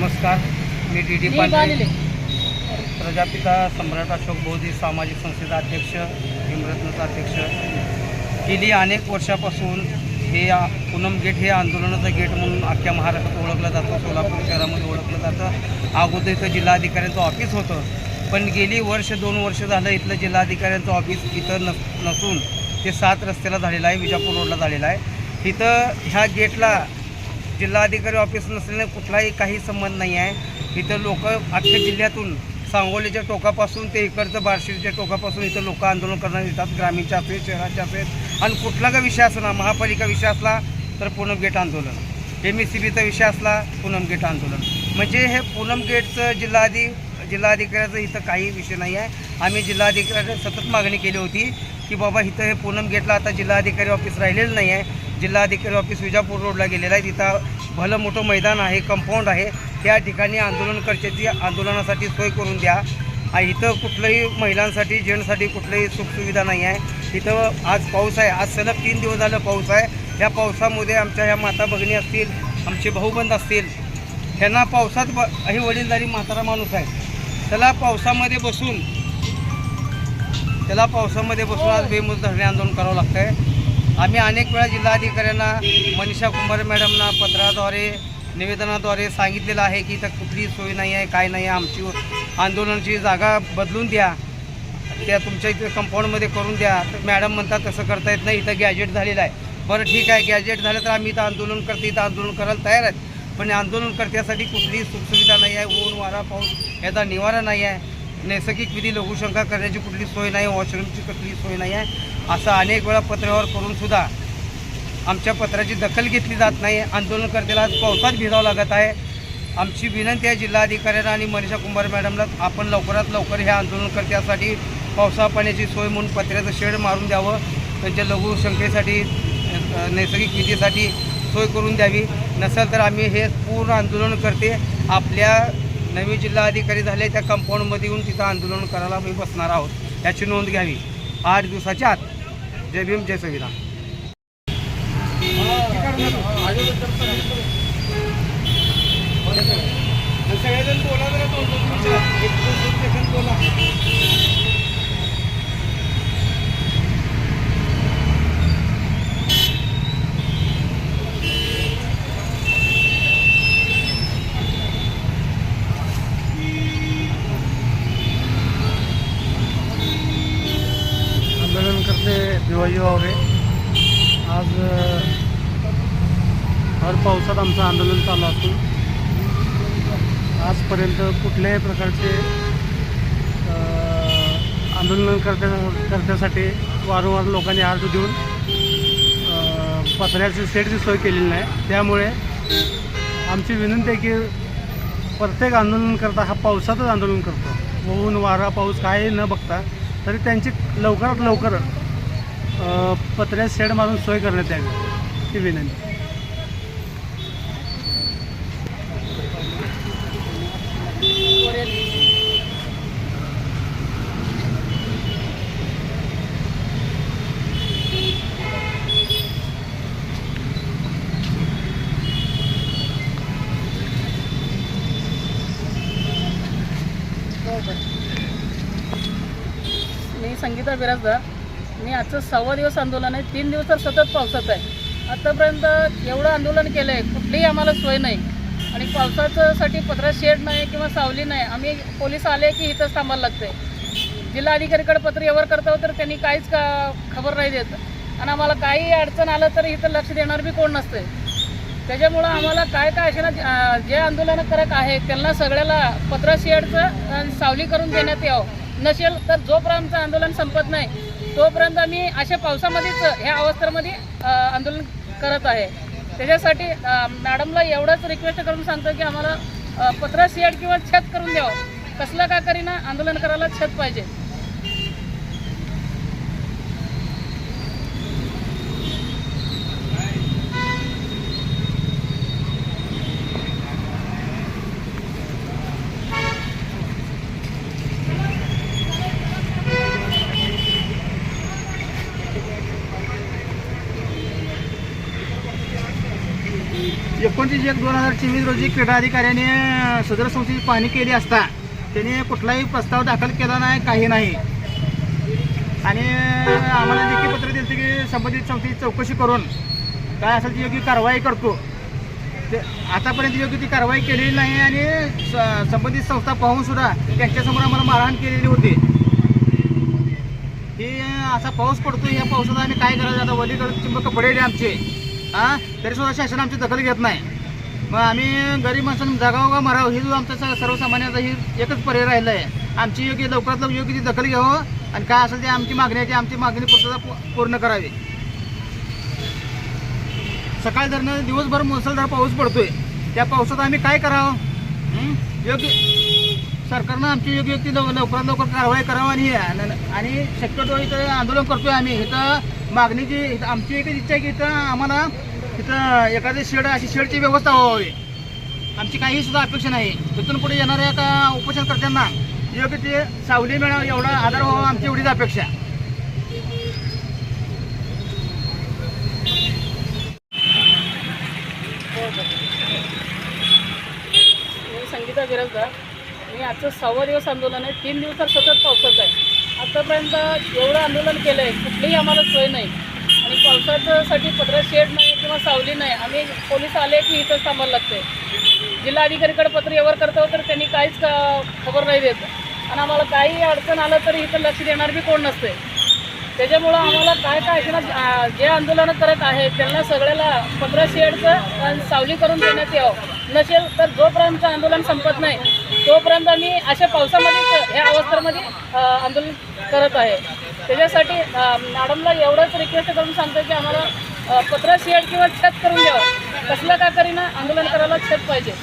नमस्कार, मी डी पांढरे, प्रजापिता सम्राट अशोक बौद्धी सामाजिक संस्थेचा अध्यक्ष, हिमरत्नचा अध्यक्ष. गेली अनेक वर्षापासून हे पूनम गेट हे आंदोलनाचं गेट म्हणून अख्ख्या महाराष्ट्रात ओळखलं जातं. सोलापूर शहरामध्ये ओळखलं जातं. अगोदर इथं जिल्हाधिकाऱ्यांचं ऑफिस होतं, पण गेली दोन वर्ष झालं इथलं जिल्हाधिकाऱ्यांचं ऑफिस इथं नसून ते 7 रस्त्याला झालेलं आहे, विजापूर रोडला झालेलं आहे. इथं ह्या गेटला जिल्हाधिकारी ऑफिस नसल्याने कुठलाही काही संबंध नाही आहे. इथं लोक अख्ख्या जिल्ह्यातून सांगोलीच्या टोकापासून ते इकडचं बार्शीच्या टोकापासून इथं लोक आंदोलन करण्यात येतात. ग्रामीणच्या असेल, शहराच्या असेल, आणि कुठला का विषय असला, महापालिका विषय असला तर पूनम गेट आंदोलन, MSCBचा विषय असला पूनम गेट आंदोलन. म्हणजे हे पूनम गेटचं जिल्हाधिकाऱ्याचं इथं काही विषय नाही आहे. आम्ही जिल्हाधिकाऱ्याने सतत मागणी केली होती की बाबा इथं हे पूनम गेटला आता जिल्हाधिकारी ऑफिस राहिलेलं नाही आहे. जिल्हाधिकारी ऑफिस विजापूर रोडला गेलेलं आहे. तिथं भलं मोठं मैदान आहे, कंपाऊंड आहे. त्या ठिकाणी आंदोलनकर्त्याची आंदोलनासाठी सोय करून द्या. इथं कुठलंही महिलांसाठी, जेंट्ससाठी कुठलीही सुखसुविधा नाही आहे. इथं आज पाऊस आहे, आज सलग 3 दिवस झालं पाऊस आहे. ह्या पावसामध्ये आमच्या ह्या माता भगिनी असतील, आमचे भाऊबंद असतील, ह्यांना पावसात ही वडीलधारी म्हातारा माणूस आहे, त्याला पावसामध्ये बसून आज बेमुदत धरणे आंदोलन करावं लागतं आहे. आम्ही अनेक वेळा जिल्हाधिकाऱ्यांना, मनीषा कुंभारे मॅडमना पत्राद्वारे, निवेदनाद्वारे सांगितलेलं आहे की इथं कुठलीही सोय नाही आहे, काय नाही आहे. आमची आंदोलनाची जागा बदलून द्या, त्या तुमच्या इथे कंपाऊंडमध्ये करून द्या. तर मॅडम म्हणतात तसं करता येत नाही, इथं गॅजेट झालेलं आहे. बरं ठीक आहे, गॅजेट झालं तर आम्ही इथं आंदोलन करायला तयार आहेत, पण आंदोलनकर्त्यासाठी कुठलीही सुखसुविधा नाही आहे. ऊन, वारा, पाऊस याचा निवारा नाही आहे. नैसर्गिक विधी लघुशंका करण्याची कुठली सोय नाही, वॉशरूमची कुठली सोय नाही आहे. असं अनेक वेळा पत्रावर करूनसुद्धा आमच्या पत्राची दखल घेतली जात नाही. आंदोलनकर्त्याला आज पावसात भिजावं लागत आहे. आमची विनंती आहे जिल्हाधिकाऱ्यांना आणि मनीषा कुंभारे मॅडमला, आपण लवकरात लवकर ह्या आंदोलनकर्त्यासाठी पावसा पाण्याची सोय म्हणून पत्र्याचं शेड मारून द्यावं. त्यांच्या लघुशंकेसाठी, नैसर्गिक विधीसाठी सोय करून द्यावी. नसेल तर आम्ही हे पूर्ण आंदोलनकर्ते आपल्या नवीन जिल्हाधिकारी झाले त्या कंपाऊंडमध्ये येऊन तिथं आंदोलन करायला आम्ही बसणार आहोत. याची नोंद घ्यावी 8 दिवसाच्या आत. जय भीम, जय संविधान. सगळेजण बोला जरा, 2 सेकंद बोला. आंदोलनकर्ते भिवाजी वावरे, आज भर पावसात आमचं आंदोलन चालू असून आजपर्यंत कुठल्याही प्रकारचे आंदोलनकर्त्यासाठी वारंवार लोकांनी अर्ज देऊन पत्र्याची शेडची सोय केलेली नाही. त्यामुळे आमची विनंती आहे की प्रत्येक आंदोलनकर्ता हा पावसातच आंदोलन करतो. ऊन, वारा, पाऊस काही न बघता तरी त्यांची लवकरात लवकर पत्र्यात शेड मारून सोय करण्यात यावी ही विनंती. मी संगीता बिराजदार. मी आजचं 6वा दिवस आंदोलन आहे. 3 दिवस तर सतत पावसात आहे. आतापर्यंत एवढं आंदोलन केलं आहे, कुठलीही आम्हाला सोय नाही. आणि पावसाच्यासाठी पत्रा शेड नाही किंवा सावली नाही. आम्ही पोलीस आले की इथंच थांबायला लागते. जिल्हाधिकारीकडे पत्र व्यवहार करतो तर त्यांनी काहीच खबर नाही देत. आणि आम्हाला काही अडचण आलं तर इथं लक्ष देणार बी कोण नसते. त्याच्यामुळं आम्हाला काय असे ना, जे आंदोलनकारक आहे त्यांना सगळ्याला पत्रा शेडचं सावली करून देण्यात यावं. नसेल तर जोपर्यंत आमचं आंदोलन संपत नाही तोपर्यंत आम्ही अशा पावसामध्येच ह्या अवस्थेमध्ये आंदोलन करत आहे. त्याच्यासाठी मॅडमला एवढंच रिक्वेस्ट करून सांगतो की आम्हाला पत्रा शेड किंवा छत करून द्यावं. कसलं का करीना, आंदोलन करायला छत पाहिजे. एकोणतीस 2024 रोजी क्रीडा अधिकाऱ्याने सदर संस्थेची पाहणी केली असता त्याने कुठलाही प्रस्ताव दाखल केला नाही, काही नाही. आणि आम्हाला लेखी पत्र दिलं की संबंधित संस्थेची चौकशी करून काय असेल ती योग्य कारवाई करतो. ते आतापर्यंत योग्य ती कारवाई केलेली नाही आणि संबंधित संस्था पाहून सुद्धा त्यांच्यासमोर आम्हाला मारहाण केलेली होती. ही असा पाऊस पडतो, या पावसात आम्ही काय करायचं आता? वलीकडे चिंबक पडेल आमचे तरीसुद्धा शासन आमची दखल घेत नाही. मग आम्ही गरीब माणसांना जगावं का मरावं ही जो आमचा सर्वसामान्याचा ही एकच पर्याय राहिला आहे. आमची योग्य लवकरात लवकर योग्य ती दखल घ्यावं आणि काय असेल ते आमची मागणी पूर्ण करावी. सकाळ धरणं दिवसभर मुसळधार पाऊस पडतोय, त्या पावसात आम्ही काय करावं? योग्य सरकारनं आमची योग्य ती लवकरात लवकर कारवाई करावी. आणि शक्यतो इथं आंदोलन करतोय आम्ही. इथं मागणीची आमची एकच इच्छा आहे की इथं आम्हाला इथं एखादी अशी शेडची व्यवस्था व्हावी. आमची काही सुद्धा अपेक्षा नाही. तिथून पुढे येणाऱ्या एका उपोषणकर्त्यांना योग्य ते सावली मिळावं एवढा आधार व्हावा, आमची एवढीच अपेक्षा. मी संगीता बिराजदार. मी आजचं 6वा दिवस आंदोलन आहे. 3 दिवस तर सतत पावसाचं आहे. आतापर्यंत एवढं आंदोलन केलं आहे, कुठलीही आम्हाला सोय नाही. आणि पावसाच्यासाठी पत्रा शेड नाही किंवा सावली नाही. आम्ही पोलीस आले की इथंच थांबायला लागते. जिल्हाधिकारीकडे पत्र व्यवहार करतो तर त्यांनी काहीच खबर नाही देत. आणि आम्हाला काही अडचण आलं तरी इथं लक्ष देणार बी कोण नसते. त्याच्यामुळं आम्हाला काय असणार, जे आंदोलनं करत आहेत त्यांना सगळ्याला पत्रा शेडचं सावली करून देण्यात यावं. नसेल तर जोपर्यंत आंदोलन संपत नाही तोपर्यंत आम्ही अशा पावसामध्येच या अवस्थेमध्ये आंदोलन करत आहे. त्याच्यासाठी मॅडमला एवढंच रिक्वेस्ट करून सांगतो की आम्हाला पत्रा शेड किंवा छत करून द्यावं. कसलं का करीना आंदोलन करायला छत पाहिजे.